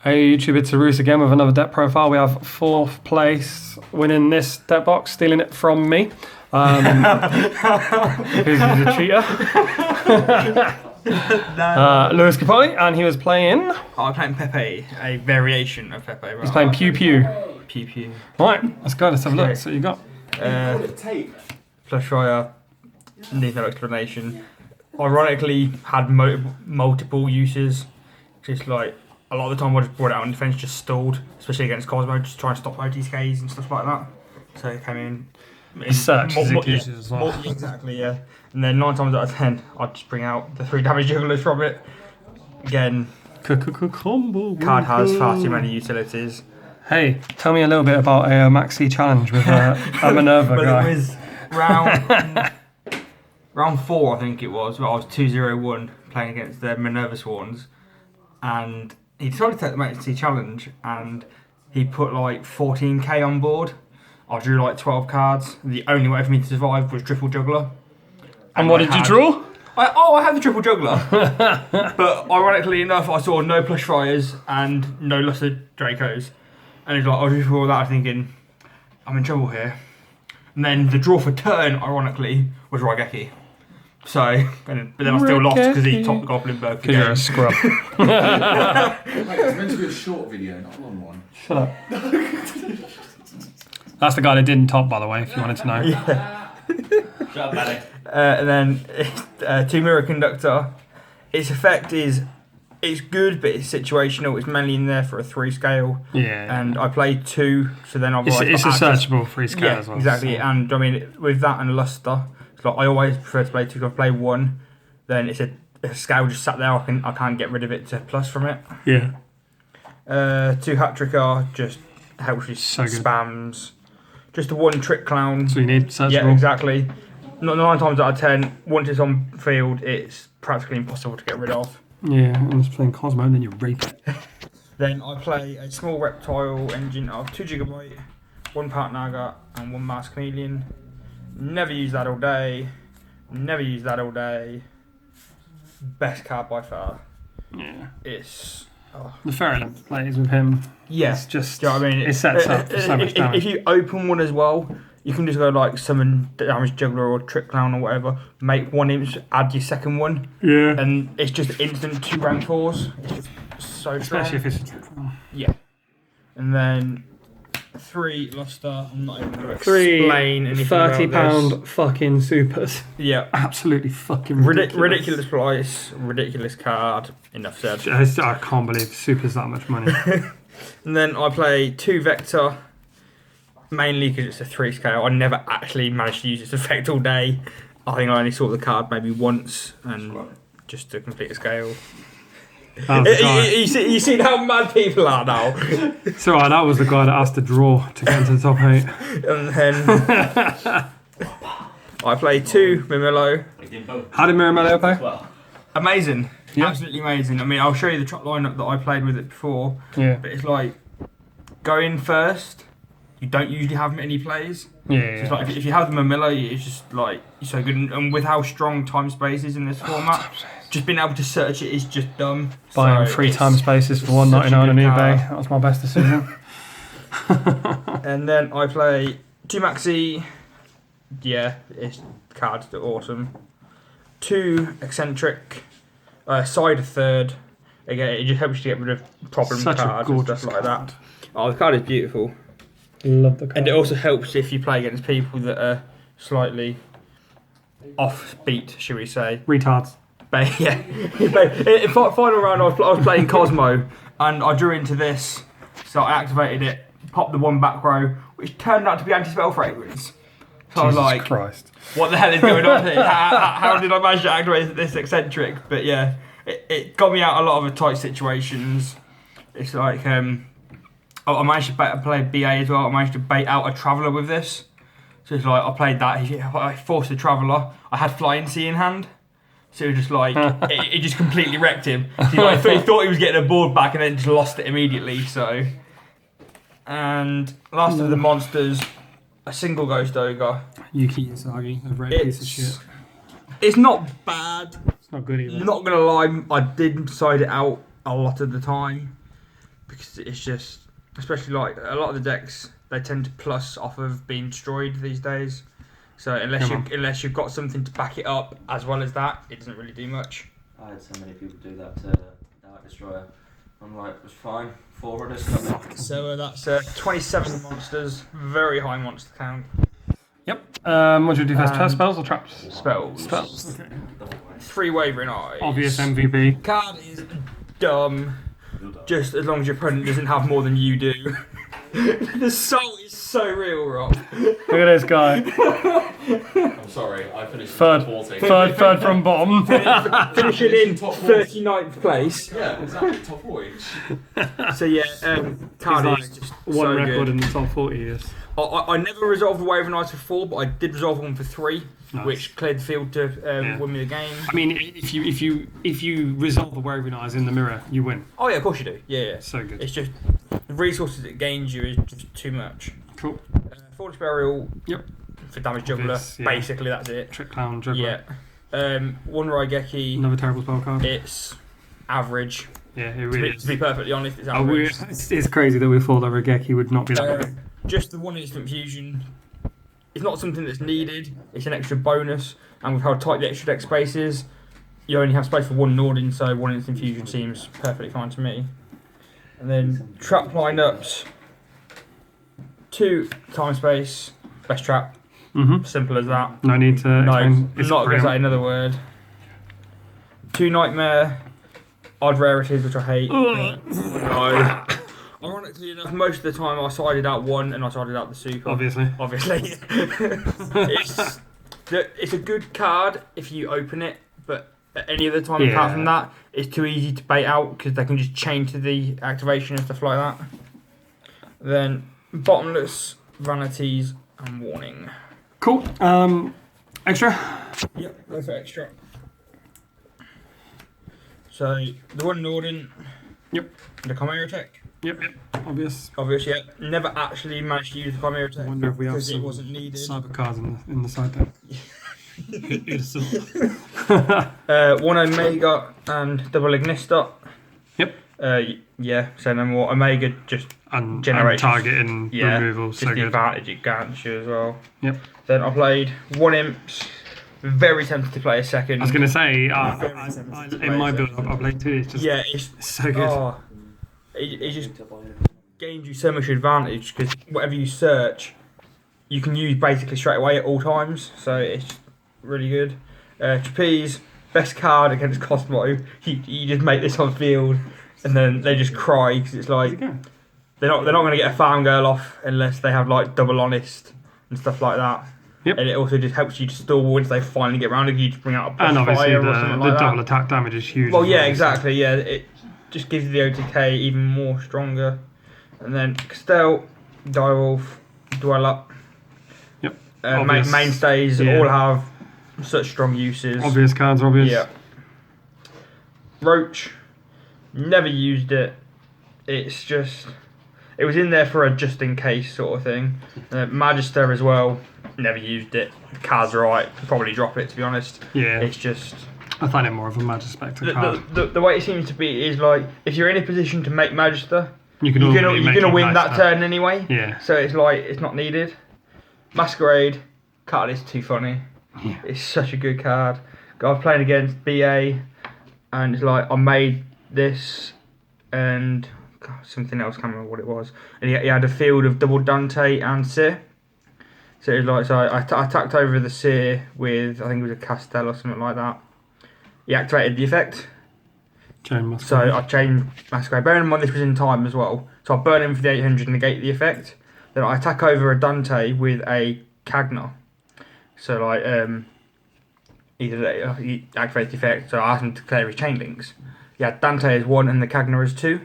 Hey YouTube, it's Arus again with another deck profile. We have 4th place winning this deck box, stealing it from me. Who's a cheater? Lewis Cupoli, and he was playing... I'm playing PePe, a variation of PePe. Right? He's playing PePe. PePe. Right, let's go, let's have a look. So you got... Plus Fire, needs no explanation. Ironically, had multiple uses. Just like, a lot of the time I just brought it out in defense, just stalled, especially against Cosmo, just trying to stop OTKs and stuff like that. So it came in. Search uses as well. Exactly, yeah. And then 9 times out of 10, I'd just bring out the 3 damage jugglers from it. Again, Combo. card has far too many utilities. Hey, tell me a little bit about a Maxi challenge with a Minerva But guy. it was round 4, I think it was, where I was 2-0-1 playing against the Minerva Swans. And he decided to take the Maxi challenge and he put like 14k on board. I drew like 12 cards. The only way for me to survive was triple juggler. And what did you draw? I had the triple juggler. But ironically enough, I saw no plush fires and no luster Dracos. And he's like, I drew for all that, thinking, I'm in trouble here. And then the draw for turn, ironically, was Raigeki. So, but then I still lost because he topped the Goblin Bird. Because you're a scrub. It's meant to be a short video, not a long one. Shut up. That's the guy that didn't top, by the way, if you wanted to know. Yeah. Shut up, Paddy. And then 2 Mirror Conductor. Its effect is, it's good, but it's situational. It's mainly in there for a 3 scale. Yeah. And I played 2, so then I've It's a searchable 3 scale as well. Exactly. So. And I mean, with that and Luster, it's like I always prefer to play 2. If I play 1, then it's a scale just sat there. I can't get rid of it to plus from it. Yeah. 2 Hat Tricker just helps you spams. Just a 1 Trick Clown. So you need searchable. Yeah, exactly. 9 times out of 10, once it's on field, it's practically impossible to get rid of. Yeah, I'm just playing Cosmo and then you rape it. Then I play a small reptile engine of 2 GB, 1 Part Naga, and 1 Mask Chameleon. Never use that all day. Never use that all day. Best card by far. Yeah. It's... The Ferryland plays with him. Yeah. It's just... Do you know what I mean? It sets up for so much damage. If you open one as well, you can just go like summon damage juggler or trick clown or whatever, make 1 imp, add your second one, Yeah. and it's just instant 2 rank 4s. It's just so strong. Especially if it's a trick roll. Yeah. And then 3 Luster. I'm not even going to 3 explain anything £30 about this. fucking supers. Yeah. Absolutely fucking ridiculous. Ridiculous price, ridiculous card. Enough said. I can't believe supers that much money. And then I play 2 Vector, mainly because it's a 3 scale. I never actually managed to use this effect all day. I think I only saw the card maybe once, and just to complete a scale. You see how mad people are now. So that was the guy that asked to draw to get into the top 8. And then I play 2 Mimillo. How did Miramello play? Amazing. Yeah. Absolutely amazing. I mean, I'll show you the top lineup that I played with it before. Yeah. But it's like, go in first. You don't usually have many plays. Yeah. So it's like if you have the Mimillo, it's just like, you're so good. And with how strong time space is in this format, just being able to search it is just dumb. Buying so 3 time spaces for $1.99 on eBay. That was my best decision. And then I play 2 Maxi. Yeah, cards are awesome. 2 Eccentric. Side of 3rd. Again, it just helps you to get rid of problem cards and stuff like that. Oh, the card is beautiful. Love the card. And it also helps if you play against people that are slightly offbeat, should we say. Retards. But yeah. In final round, I was playing Cosmo, and I drew into this, so I activated it, popped the 1 back row, which turned out to be anti-spell fragrance. So I was like, Christ. What the hell is going on here? How did I manage to activate this Eccentric? But yeah, it got me out a lot of tight situations. It's like, I managed to play BA as well. I managed to bait out a Traveller with this. So it's like, I played that, I forced the Traveller. I had Flying Sea in hand. So it was just like, it just completely wrecked him. So he thought he was getting a board back and then just lost it immediately, so. And last of the monsters, a single Ghost Ogre. Yuki Usagi, a red piece of shit. It's not bad. It's not good either. Not gonna lie, I did side it out a lot of the time. because it's just, especially like a lot of the decks, they tend to plus off of being destroyed these days. So unless you've got something to back it up as well as that, it doesn't really do much. I had so many people do that to Dark Destroyer. I'm like, it was fine. 4 runners coming. So that's 27 monsters, very high monster count. Yep. What do you do first? First spells or traps? Spells. Spells. Okay. 3 Wavering Eyes. Obvious MVP. Card is dumb, just as long as your opponent doesn't have more than you do. The salt is so real, Rob. Look at this guy. I'm sorry, I finished Third, top 40. third from bottom. Finishing in 39th place. Yeah, exactly, top 40. So yeah, card He's is just one so record good. in the top 40 years. I never resolved the Wavering Eyes for 4, but I did resolve one for 3, Nice. which cleared the field to win me the game. I mean, if you resolve the Wavering Eyes in the mirror, you win. Oh yeah, of course you do. Yeah. So good. It's just the resources it gains you is just too much. Cool. Force Burial. Yep. For damage juggler. Obvious, yeah. Basically, that's it. Trick Clown, Juggler. Yeah. One Raigeki. Another terrible spell card. It's average. Yeah, it really is. To be perfectly honest, it's Oh, average. it's crazy that we thought that Raigeki would not be that good. Just the 1 instant fusion. It's not something that's needed. It's an extra bonus. And with how tight the extra deck space is, you only have space for 1 Norden, so 1 instant fusion seems perfectly fine to me. And then trap lineups. 2 time space. Best trap. Simple as that. No need to explain. No, not going to say another word. 2 Nightmare. Odd Rarities, which I hate. No. Ironically enough, most of the time I sided out 1 and I sided out the super. Obviously. It's a good card if you open it, but at any other time apart from that, it's too easy to bait out because they can just chain to the activation and stuff like that. Then Bottomless, Vanities, and Warning. Cool. Extra? Yep, go for extra. So, the 1 Norden. Yep. The Chimera Tech. Yep. Obvious, yeah. Never actually managed to use the Chimera Tech. I wonder if we have because it some wasn't needed. cyber cards in the side deck. One Omega and double Ignistot. Yep. Yeah, say no more. Omega just And generates target and removal, just so the good. advantage it grants you as well. Yep. Then I played 1 Imps. Very tempted to play a second. I was going to say, in my build I played 2, it's just it's so good. Oh, it just gains you so much advantage because whatever you search, you can use basically straight away at all times. So it's really good. Trapeze, best card against Cosmo. You just make this on field, and then they just cry because it's like they're not going to get a farm girl off unless they have like double honest and stuff like that. Yep. And it also just helps you to stall once they finally get around. If you just bring out a And obviously fire or something like the double that. attack damage is huge. Well, as yeah, so- exactly. Yeah, it just gives the OTK even more stronger. And then Castell, Direwolf, Dweller. Yep. Mainstays all have such strong uses. Obvious cards, obvious. Yeah. Roach, never used it. It's just, it was in there for a just in case sort of thing. Magister as well, never used it. Cards are right, probably drop it to be honest. Yeah. It's just, I find it more of a Magispector card. the way it seems to be is like, if you're in a position to make Magister, You're you're gonna gonna win that turn anyway. Yeah. So it's like, it's not needed. Masquerade, card is too funny. Yeah. It's such a good card. I was playing against BA, and it's like I made this and something else. Can't remember what it was. And he had a field of double Dante and Seer. So it was like, so I attacked over the Seer with, I think it was a Castell or something like that. He activated the effect. Chain So I chained Masquerade. Bearing in mind this was in time as well. So I burn him for the 800 and negate the effect. Then I attack over a Dante with a Cagna. So like either he activates the effect. So I asked him to clear his chain links. Yeah, Dante is 1 and the Cagna is 2.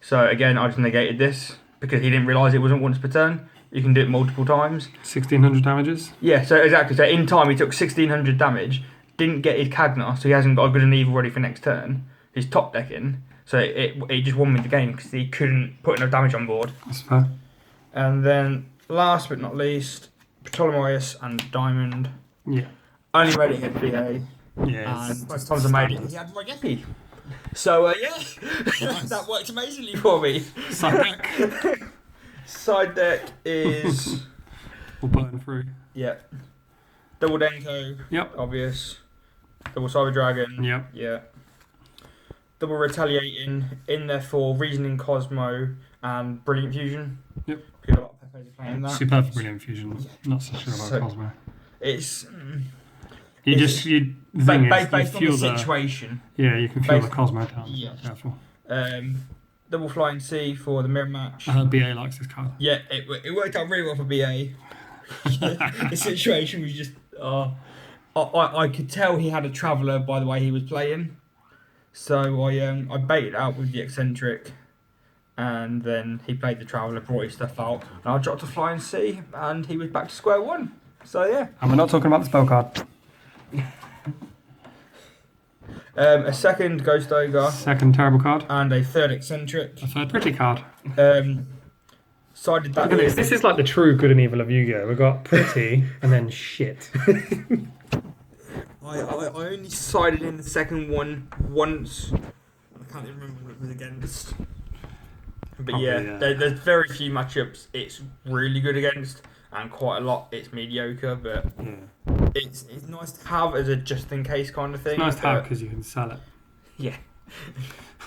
So again, I just negated this because he didn't realise it wasn't once per turn. You can do it multiple times. 1600 damages. Yeah, so exactly. So in time he took 1600 damage. Didn't get his Cagna, so he hasn't got a good and evil ready for next turn. He's top decking, so it just won me the game because he couldn't put enough damage on board. That's fair. And then last but not least, Ptolemaeus and Diamond. Yeah. Only made it against BA. Yeah. And both times I made it, he had Raigeki. So yeah, that worked amazingly for me. Side deck. Side deck is We'll burn through. yeah, double Denko. Yep. Obvious. Double Cyber Dragon. Yep. Yeah. Double Retaliating in there for Reasoning Cosmo and Brilliant Fusion. Yep. Because a lot of players are playing that. Superb for Brilliant Fusion. Not so sure about So- Cosmo. It's You It's- just you the thing is, based you on feel the situation. yeah, you can feel based- the Cosmo down. Yeah. Careful. Double Flying C for the mirror match. BA likes this card. Yeah, it worked out really well for BA. The situation was just. I could tell he had a traveller by the way he was playing, so I baited out with the eccentric, and then he played the traveller, brought his stuff out, and I dropped a Flying C, and he was back to square one. So yeah. And we're not talking about the spell card. A second Ghost Ogre Second terrible card. and a third eccentric. A third pretty card. Sided that. Look at this. This is like the true good and evil of Yu-Gi-Oh. We've got pretty and then shit. I only sided in the second one once. I can't even remember what it was against. But Probably, yeah, yeah. There's very few matchups it's really good against, and quite a lot it's mediocre. But Yeah. it's nice to have as a just in case kind of thing. It's nice to have but- because you can sell it. Yeah.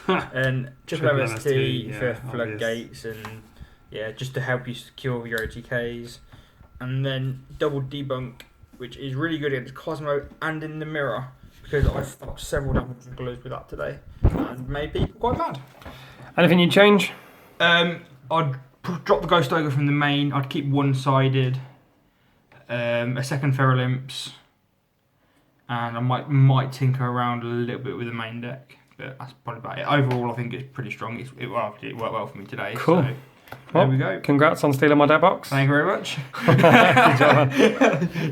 And just Triple MST MST, for yeah, floodgates and yeah, just to help you secure your OTKs. And then double debunk, which is really good against Cosmo and in the mirror, because I stopped several damage glue with that today and made people quite mad. Anything you change? I'd drop the Ghost Ogre from the main, I'd keep one-sided, a second Ferrolimps, and I might tinker around a little bit with the main deck, but that's probably about it. Overall, I think it's pretty strong. It worked well for me today. Cool. So, Well, there we go. Congrats on stealing my deck box. Thank you very much. Good job, man.